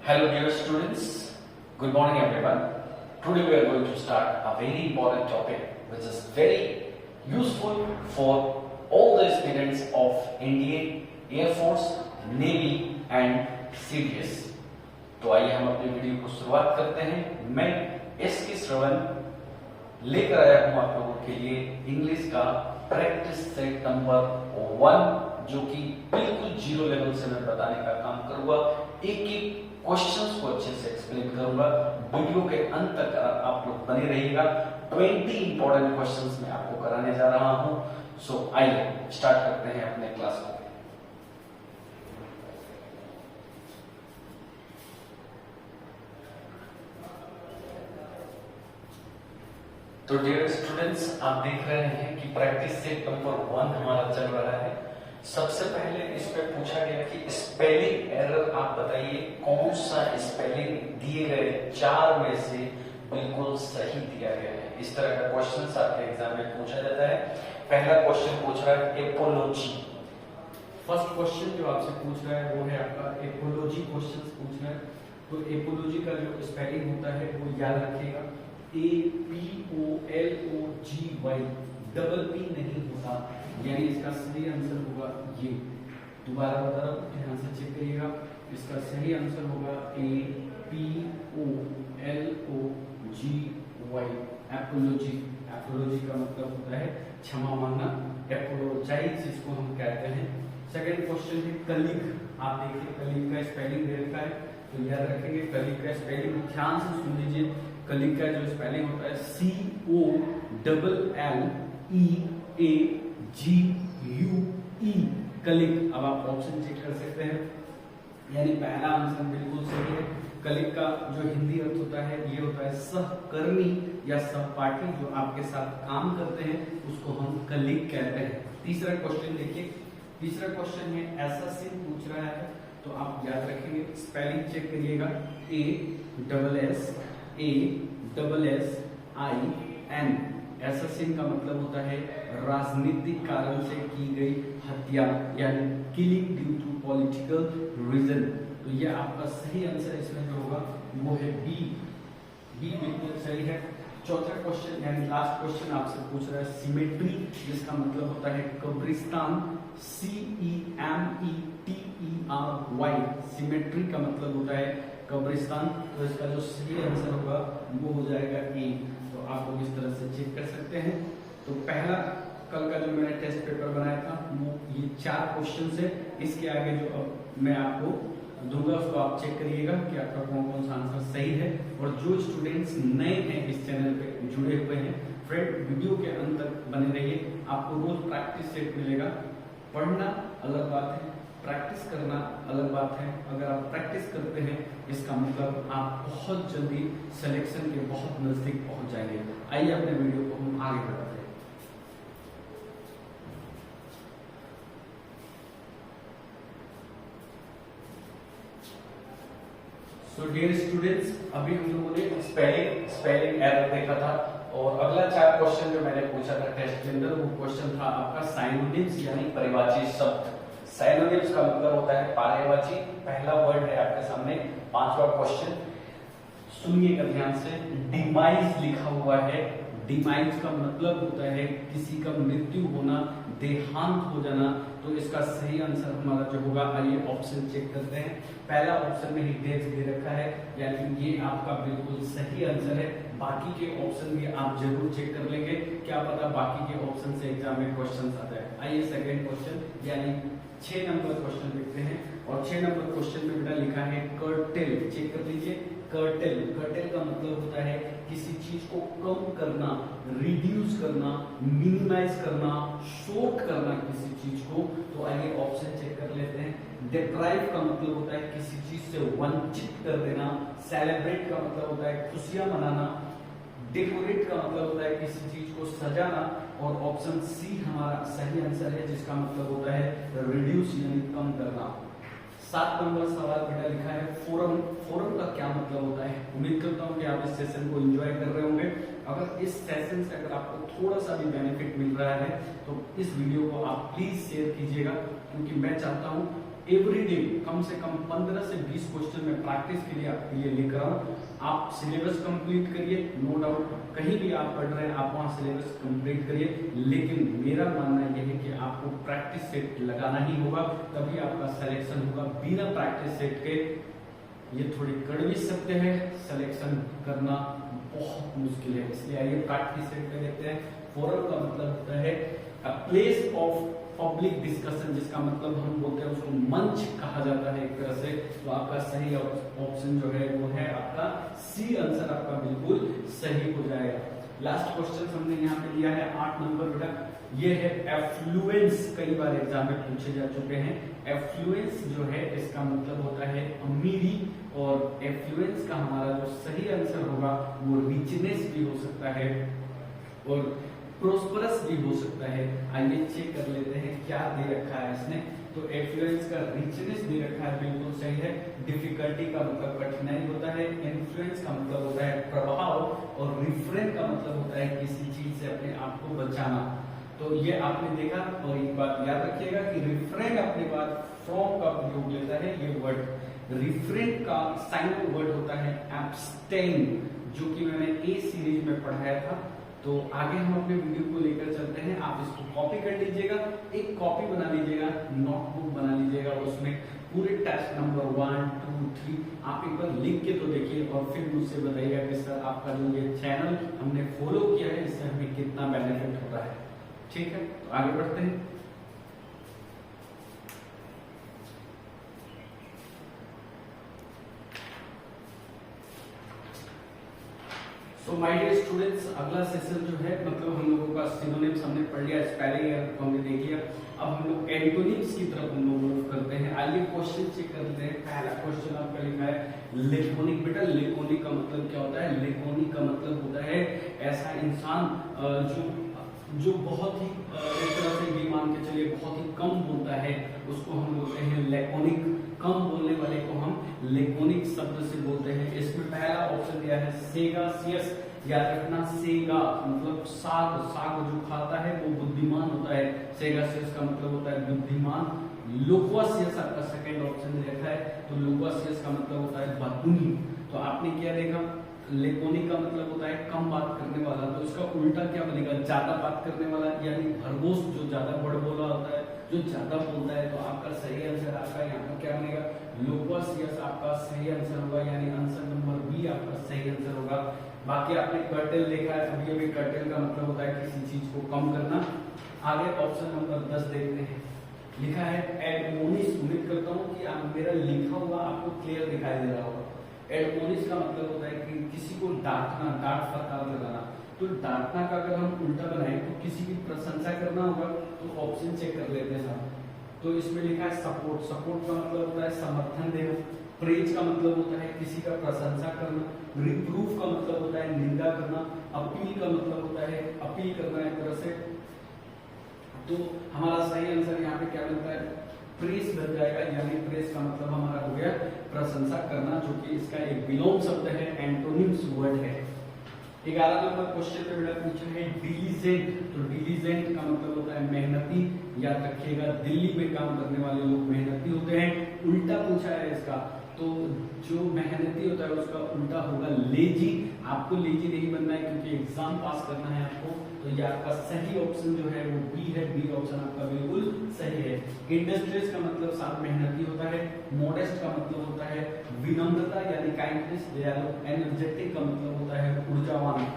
Hello dear students, good morning everyone. Today we are going to start a very important topic which is very useful for all the students of Indian Air Force, Navy and CDS. तो आइए हम अपनी video को शुरुआत करते हैं। मैं SK. श्रवण लेकर आया हूं आप लोगों के लिए इंग्लिश का प्रैक्टिस सेट नंबर 1 जो कि बिल्कुल जीरो लेवल से मैं बताने का काम करूंगा। एक एक क्वेश्चंस को अच्छे से एक्सप्लेन करूंगा। वीडियो के अंत तक आप लोग बने रहिएगा। 20 इंपॉर्टेंट क्वेश्चंस मैं आपको कराने जा रहा हूं। सो आइए स्टार्ट करते हैं अपने क्लास को। तो डियर स्टूडेंट्स, आप देख रहे हैं कि प्रैक्टिस सेट नंबर 1 हमारा चल रहा है। सबसे पहले इस पे पूछा गया कि स्पेलिंग एरर आप बताइए कौन सा स्पेलिंग दिए गए 4 में से बिल्कुल सही दिया गया है। इस तरह का क्वेश्चंस आपके एग्जाम में पूछा जाता है। पहला क्वेश्चन पूछ रहा है एपोलॉजी। फर्स्ट क्वेश्चन जो आपसे पूछ रहा है वो है आपका एपोलॉजी क्वेश्चन पूछ रहा है। तो एपोलॉजी का जो स्पेलिंग होता है वो याद रखिएगा, APOLOGY, डबल पी नहीं होता, यानी इसका सही आंसर होगा ये। दोबारा बता रहा हूं, ध्यान से चेक करिएगा। इसका सही आंसर होगा APOLOGY, एपोलॉजी। एपोलॉजी का मतलब होता है क्षमा मांगना, एपोलोजाइज जिसको हम कहते हैं। सेकंड क्वेश्चन है कलीग। आप देखिए कलीग का स्पेलिंग दे रखा है, तो याद रखेंगे कलीग का स्पेलिंग ध्यान से सुन लीजिए। कलीग का जो स्पेलिंग होता है COLLEAGUE, कलीग। अब आप ऑप्शन चेक कर सकते हैं, यानी पहला आंसर बिल्कुल सही है। कलीग का जो हिंदी अर्थ होता है ये होता है सहकर्मी या सहपाठी, जो आपके साथ काम करते हैं उसको हम कलीग कहते हैं। तीसरा क्वेश्चन देखिए, तीसरा क्वेश्चन है एसासिन पूछ रहा है, तो आप याद रखेंगे स्पेलिंग चेक करिएगा, ASSIN। एसासिन का मतलब होता है राजनीतिक कारण से की गई हत्या, यानी killing due to political reason. तो ये आपका सही आंसर इसमें जो होगा वो है बी बिल्कुल सही है। चौथा क्वेश्चन यानी लास्ट क्वेश्चन आपसे पूछ रहा है सिमेट्री, जिसका मतलब होता है कब्रिस्तान, CEMETRY। सिमेट्री का मतलब होता है कब्रिस्तान। तो इसका जो सही आंसर होगा वो हो जाएगा ए। तो आप लोग इस तरह से चेक कर सकते हैं। तो पहला कल का जो मैंने टेस्ट पेपर बनाया था वो ये 4 क्वेश्चन है। इसके आगे जो अब मैं आपको दूंगा उसको आप चेक करिएगा कि आपका कौन कौन सा आंसर सही है। और जो स्टूडेंट्स नए हैं इस चैनल पे जुड़े हुए हैं, फ्रेंड वीडियो के अंत तक बने रहिए। आपको रोज प्रैक्टिस सेट मिलेगा। पढ़ना अलग बात है, प्रैक्टिस करना अलग बात है। अगर आप प्रैक्टिस करते हैं इसका मतलब आप बहुत जल्दी सिलेक्शन के बहुत नजदीक पहुंच जाएंगे। आइए अपने वीडियो को हम आगे बढ़ाते हैं। सो डियर स्टूडेंट्स, अभी हम लोगों ने स्पेलिंग एरर देखा था, और अगला 4 क्वेश्चन जो मैंने पूछा था टेस्ट के अंदर वो क्वेश्चन था आपका साइनोनिम्स यानी परिवाची शब्द। साइनोनिम्स का मतलब होता है पर्यायवाची। पहला वर्ड है आपके सामने, 5वां क्वेश्चन सुनिएगा ध्यान से। डिमाइज लिखा हुआ है। डिमाइज का मतलब होता है किसी का मृत्यु होना, देहांत हो जाना। तो इसका सही आंसर हमारा जो होगा, आइए ऑप्शन चेक करते हैं। पहला ऑप्शन में ही डेथ दे रखा है, यानी ये आपका बिल्कुल सही आंसर है। बाकी के ऑप्शन भी आप जरूर चेक कर लेंगे, क्या पता बाकी के ऑप्शन से एग्जाम में क्वेश्चन आता है। आइए सेकंड क्वेश्चन यानी 6 नंबर क्वेश्चन देखते हैं। और 6 नंबर क्वेश्चन में बेटा लिखा है कर्टेल। चेक कर लीजिए, कर्टेल। कर्टेल का मतलब होता है किसी चीज को कम करना, रिड्यूस करना, मिनिमाइज करना, शॉर्ट करना किसी चीज को। तो आइए ऑप्शन चेक कर लेते हैं। डिप्राइव का मतलब होता है किसी चीज से वंचित कर देना। सेलिब्रेट का मतलब होता है खुशियां मनाना। डेकोरेट का मतलब होता है किसी चीज को सजाना। और ऑप्शन सी हमारा सही आंसर है, जिसका मतलब होता है रिड्यूस यानी कम करना। 7 नंबर सवाल बेटा लिखा है फोरम। फोरम का क्या मतलब होता है? उम्मीद करता हूँ कि आप इस सेशन को एंजॉय कर रहे होंगे। अगर इस सेशन से अगर आपको थोड़ा सा भी बेनिफिट मिल रहा है तो इस वीडियो को आप प्लीज शेयर कीजिएगा, क्योंकि मैं चाहता हूँ एवरी डे कम से कम 15 से 20 क्वेश्चन में प्रैक्टिस के लिए आपके लिए लेकर आऊं। आप सिलेबस कंप्लीट करिए, नो डाउट कहीं भी आप पढ़ रहे हैं आप वहां सिलेबस कंप्लीट करिए, लेकिन मेरा मानना यह है कि आपको प्रैक्टिस सेट लगाना ही होगा, तभी आपका सिलेक्शन होगा। बिना प्रैक्टिस सेट के ये थोड़ी कड़वी सत्य है, सिलेक्शन करना बहुत मुश्किल है। इसलिए आइए प्रैक्टिस सेट पे देखते हैं। फोरम का मतलब होता है a place of public discussion, जिसका मतलब हम बोलते हैं उसको मंच कहा जाता है एक तरह से। तो आपका सही ऑप्शन जो है वो है आपका सी, आंसर आपका बिल्कुल सही हो जाएगा। लास्ट क्वेश्चन हमने यहाँ पे लिया है 8 नंबर बेटा, ये है एफ्लुएंस। कई बार एग्जाम में पूछे जा चुके हैं। एफ्लुएंस जो है इसका मतलब होता है अमीरी, और एफ्लुएंस का हमारा जो सही आंसर होगा वो रिचनेस भी हो सकता है और प्रोस्परस भी हो सकता है। आइए चेक कर लेते हैं क्या दे रखा है इसने। तो एफ्लुएंस का रिचनेस दे रखा है, बिल्कुल सही है। डिफिकल्टी का मतलब कठिनाई होता है, इन्फ्लुएंस का मतलब होता है प्रभाव, और रिफ्रेन का मतलब होता है किसी चीज से अपने आप को बचाना। तो ये आपने देखा, और एक बात याद रखिएगा कि रिफ्रेन अपने बाद फ्रॉम का प्रयोग लेता है। ये वर्ड रिफ्रेन का साइनल वर्ड होता है एब्स्टेन, जो कि मैंने ए सीरीज में पढ़ाया था। तो आगे हम अपने वीडियो को लेकर चलते हैं। आप इसको कॉपी कर लीजिएगा, एक कॉपी बना लीजिएगा, नोटबुक बना लीजिएगा, उसमें पूरे टेस्ट नंबर 1, 2, 3 आप एक बार लिख के तो देखिए, और फिर मुझसे बताइएगा कि सर आपका जो ये चैनल हमने फॉलो किया है इससे हमें कितना बेनिफिट होता है। ठीक है, तो आगे बढ़ते हैं। तो माय डियर स्टूडेंट्स, अगला सेशन जो है मतलब हम लोगों का सिनोनिम्स हमने पढ़ लिया, स्पेलिंग को हमने देख लिया। अब हम लोग एंटोनिम्स की तरफ हम लोग मूव करते हैं। आइए क्वेश्चन चेक करते हैं। पहला क्वेश्चन आपका लिखा है लेकोनिक। बेटा लेकोनिक का मतलब क्या होता है? लेकोनिक का मतलब होता है ऐसा इंसान जो बहुत ही एक तरह से ये मान के चलिए बहुत ही कम बोलता है, उसको हम बोलते हैं लेकोनिक। कम बोलने वाले को हम लेकोनिक शब्द से बोलते हैं। इसमें पहला ऑप्शन दिया है सेगासियस। याद रखना, सेगा मतलब साग, साग जो खाता है वो बुद्धिमान होता है। सेगासियस का मतलब होता है बुद्धिमान। लोक्वासियस आपका सेकंड ऑप्शन देखा है, तो लोक्वासियस का मतलब होता है बतूनी। तो आपने क्या देखा, लेकोनिक का मतलब होता है कम बात करने वाला, तो इसका उल्टा क्या बनेगा? ज्यादा बात करने वाला, यानी भरघोस, जो ज्यादा बड़बोला होता है, जो ज्यादा बोलता है। तो आपका सही आंसर आपका यहाँ पर क्या बनेगा? लोक्वासियस आपका सही आंसर होगा, यानी आंसर नंबर बी आपका सही आंसर होगा। बाकी आपने कर्टेल देखा है, अभी अभी कर्टेल का मतलब होता है किसी चीज को कम करना। आगे ऑप्शन नंबर 10 देखते हैं। लिखा है एडमोनिस। उम्मीद करता हूँ कि आप मेरा लिखा हुआ आपको क्लियर दिखाई दे रहा होगा। एडमोनिस का मतलब होता है कि किसी को डांटना, डांट फटकार लगाना। तो डांटना का अगर हम उल्टा बनाएं तो किसी की प्रशंसा करना होगा। तो ऑप्शन चेक कर लेते हैं साहब। तो इसमें लिखा है सपोर्ट। सपोर्ट का मतलब होता है समर्थन देना। प्रेज का मतलब होता है किसी का प्रशंसा करना। रिप्रूफ का मतलब होता है निंदा करना। अपील का मतलब होता है अपील करना एक तरह से। तो हमारा सही आंसर यहाँ पे क्या बनता है? प्रेस बन जाएगा, यानी प्रेस का मतलब हमारा हो गया प्रशंसा करना, जो कि इसका एक विलोम शब्द है, एंटोनिम्स वर्ड है। 11 नंबर क्वेश्चन पे बेटा पूछा है डिलीजेंट। तो डिलीजेंट का मतलब होता है मेहनती। याद रखिएगा, दिल्ली में काम करने वाले लोग मेहनती होते हैं। उल्टा पूछा है इसका, तो जो मेहनती होता है उसका उल्टा होगा लेजी। आपको लेजी नहीं बनना है क्योंकि एग्जाम पास करना है आपको। तो ये आपका सही ऑप्शन जो है वो बी है। बी ऑप्शन आपका बिल्कुल सही है। इंडस्ट्रियस का मतलब साथ मेहनती होता है। मॉडेस्ट का मतलब होता है विनम्रता यानी काइंडनेस। दयालु। एनर्जेटिक का मतलब होता है ऊर्जावान।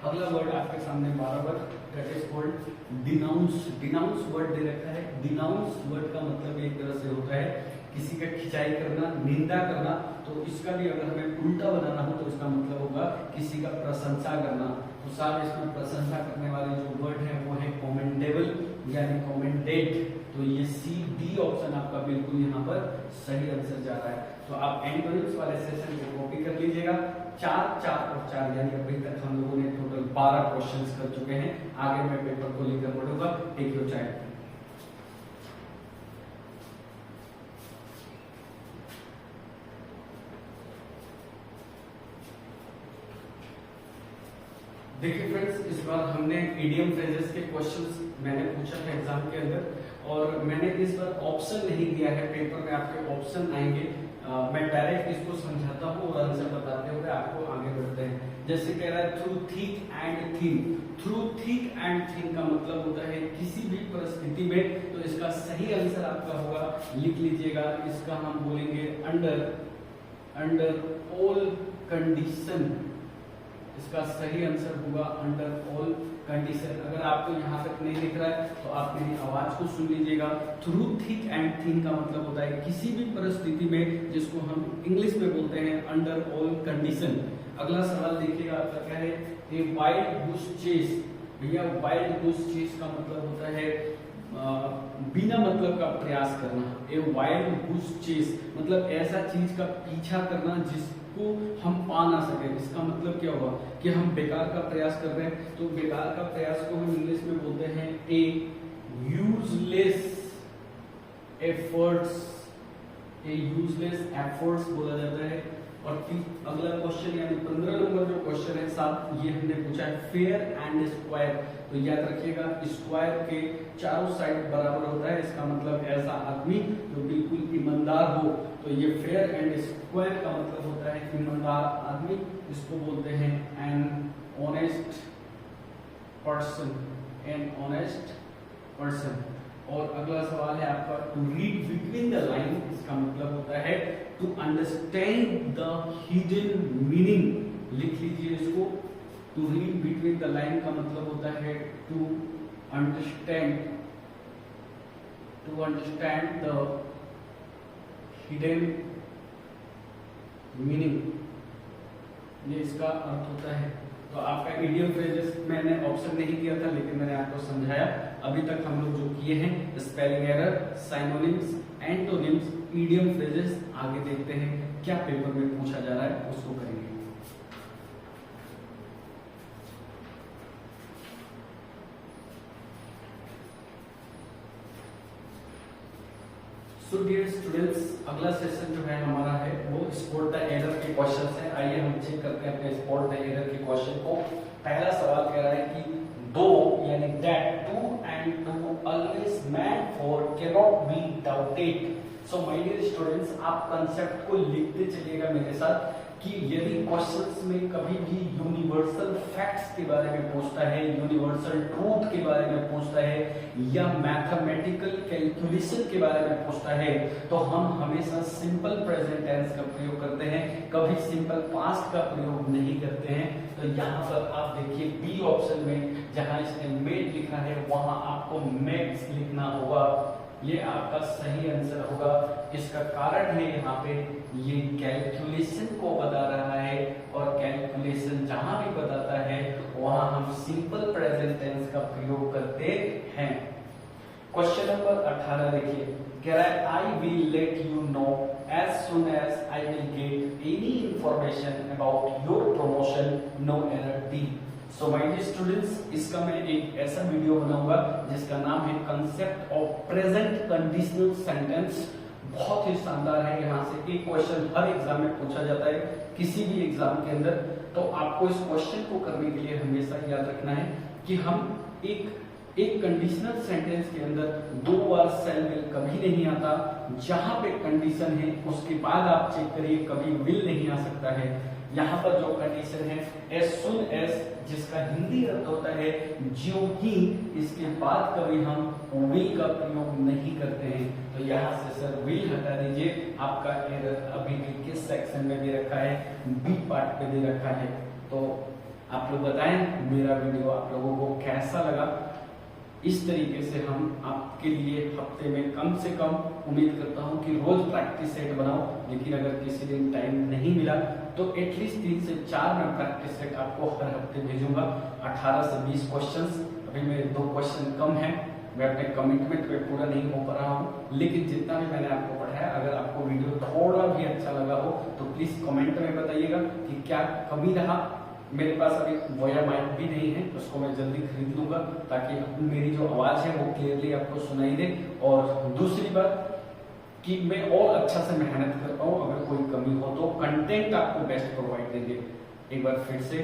अगला वर्ड आपके सामने बराबर, that is called denounce. Denounce word दे रखा है। डिनाउंस वर्ड का मतलब एक तरह से होता है किसी का खिंचाई करना, निंदा करना। तो इसका भी अगर हमें उल्टा बनाना हो तो इसका मतलब होगा किसी का प्रशंसा करना। तो साथ इसमें प्रशंसा करने वाले जो वर्ड है वो है कमेंडेबल यानी कमेंडेट। तो ये सी डी ऑप्शन आपका बिल्कुल यहाँ पर सही आंसर जा रहा है। तो आप एंटोनिम्स वाले सेशन को कॉपी कर लीजिएगा। 4, 4 और 4 यानी अभी तक हम लोगों ने टोटल 12 क्वेश्चंस कर चुके हैं। आगे मैं पेपर को लेकर बढ़ूंगा। Take your time. देखिए फ्रेंड्स, इस बार हमने इडियम फ्रेजेस के क्वेश्चंस मैंने पूछा था एग्जाम के अंदर, और मैंने इस बार ऑप्शन नहीं दिया है। पेपर में आपके ऑप्शन आएंगे, मैं डायरेक्ट इसको समझाता हूँ और आंसर बताते हुए आपको आगे बढ़ते हैं। जैसे कह रहा है through thick and thin. Through thick and thin का मतलब होता है किसी भी परिस्थिति में, तो इसका सही आंसर आपका होगा, लिख लीजिएगा, इसका हम बोलेंगे अंडर ऑल कंडीशन। इसका सही आंसर होगा अंडर ऑल कंडीशन। अगर आपको यहाँ तक नहीं दिख रहा है तो आप मेरी आवाज को सुन लीजिएगा। थ्रू थिक एंड थिन का मतलब होता है किसी भी परिस्थिति में, जिसको हम इंग्लिश में बोलते हैं अंडर ऑल कंडीशन। अगला सवाल देखिएगा, आपका क्या है, ए वाइल्ड गूस चेस। भैया वाइल्ड गूस चेस का मतलब होता है बिना मतलब का प्रयास करना। ए वाइल्ड गूस चेस मतलब ऐसा चीज का पीछा करना जिसको हम पा ना सके। इसका मतलब क्या होगा कि हम बेकार का प्रयास कर रहे हैं, तो बेकार का प्रयास को हम इंग्लिश में बोलते हैं ए यूजलेस एफर्ट्स। ए यूजलेस एफर्ट्स बोला जाता है। और फिर अगला क्वेश्चन यानी 15 नंबर जो क्वेश्चन है साहब, ये हमने पूछा है फेयर एंड स्क्वायर। तो याद रखिएगा, स्क्वायर के चारों साइड बराबर होता है, इसका मतलब ऐसा आदमी जो बिल्कुल ईमानदार हो। तो ये फेयर एंड स्क्वायर का मतलब होता है ईमानदार आदमी, इसको बोलते हैं an honest person. An honest person. और अगला सवाल है आपका to read between the line. इसका मतलब होता है to understand the hidden meaning. लिख लीजिए इसको, to read between the line का मतलब होता है to understand the hidden meaning, ये इसका अर्थ होता है। तो आपका इडियम फ्रेजेस मैंने ऑप्शन नहीं दिया था, लेकिन मैंने आपको समझाया। अभी तक हम लोग जो किए हैं spelling error, synonyms, antonyms, idiom phrases. आगे देखते हैं क्या पेपर में पूछा जा रहा है, उसको करेंगे। सो डियर स्टूडेंट्स, अगला सेशन जो है हमारा है वो स्पॉट द एरर के क्वेश्चंस हैं। आइए हम चेक करते हैं अपने स्पॉट द एरर के क्वेश्चन को। पहला सवाल कह रहा है कि दो यानी that two and two always meant four can not be doubted. So my dear students, आप कंसेप्ट को लिखते चलिएगा मेरे साथ कि यदि क्वेश्चंस में कभी भी यूनिवर्सल फैक्ट्स के बारे में पूछता है, यूनिवर्सल ट्रूथ के बारे में पूछता है, या मैथमेटिकल कैलकुलेशन के बारे में पूछता है, तो हम हमेशा सिंपल प्रेजेंट टेंस का प्रयोग करते हैं, कभी सिंपल पास्ट का प्रयोग नहीं करते हैं। तो यहाँ पर आप देखिए बी ऑप्शन में जहां इसने मेड लिखा है वहां आपको मेड्स लिखना होगा। ये आपका सही आंसर होगा। इसका कारण है यहाँ पे ये कैलकुलेशन को बता रहा है, और कैलकुलेशन जहां भी बताता है वहां हम सिंपल प्रेजेंट टेंस का प्रयोग करते हैं। क्वेश्चन नंबर 18 देखिए, कह रहा है I will let you know as soon as I will get any information about your promotion, no error D. So my dear students, इसका मैं एक ऐसा वीडियो बनाऊंगा जिसका नाम है concept of present conditional sentence. बहुत ही शानदार है। यहाँ से एक क्वेश्चन हर एग्जाम में पूछा जाता है, किसी भी एग्जाम के अंदर। तो आपको इस क्वेश्चन को करने के लिए हमेशा याद रखना है कि हम एक कंडीशनल सेंटेंस के अंदर दो बार सेल विल कभी नहीं आता। जहां पे कंडीशन है उसके बाद आप चेक करिए, कभी विल नहीं आ सकता है। यहाँ पर जो कंडीशन है एज सुन एज, जिसका हिंदी अर्थ होता है ज्यों ही, इसके बाद कभी हम विल का प्रयोग नहीं करते हैं। तो यहाँ से सर विल हटा दीजिए। आपका एरर अभी भी किस सेक्शन में दे रखा है, बी पार्ट पे दे रखा है। तो आप लोग बताएं मेरा वीडियो आप लोगों को कैसा लगा। इस तरीके से हम आपके लिए हफ्ते में कम से कम, उम्मीद करता हूं कि रोज प्रैक्टिस सेट बनाओ, लेकिन अगर किसी दिन टाइम नहीं मिला तो एटलीस्ट 3 से 4 मैं प्रैक्टिस सेट आपको हर हफ्ते भेजूंगा। 18 से 20 क्वेश्चंस, अभी मेरे 2 क्वेश्चन कम हैं, मैं अपने कमिटमेंट पे पूरा नहीं हो पा रहा हूँ। लेकिन जितना भी मैंने आपको पढ़ाया, अगर आपको वीडियो थोड़ा भी अच्छा लगा हो तो प्लीज कमेंट में बताइएगा कि क्या कमी रहा। मेरे पास अभी वोया माइक भी नहीं है, उसको मैं जल्दी खरीद लूंगा ताकि मेरी जो आवाज है वो क्लियरली आपको सुनाई दे। और दूसरी बात कि मैं और अच्छा से मेहनत कर पाऊँ, अगर कोई कमी हो तो कंटेंट आपको बेस्ट प्रोवाइड देंगे। एक बार फिर से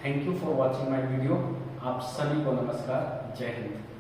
thank you for watching my video. आप सभी को नमस्कार, जय हिंद।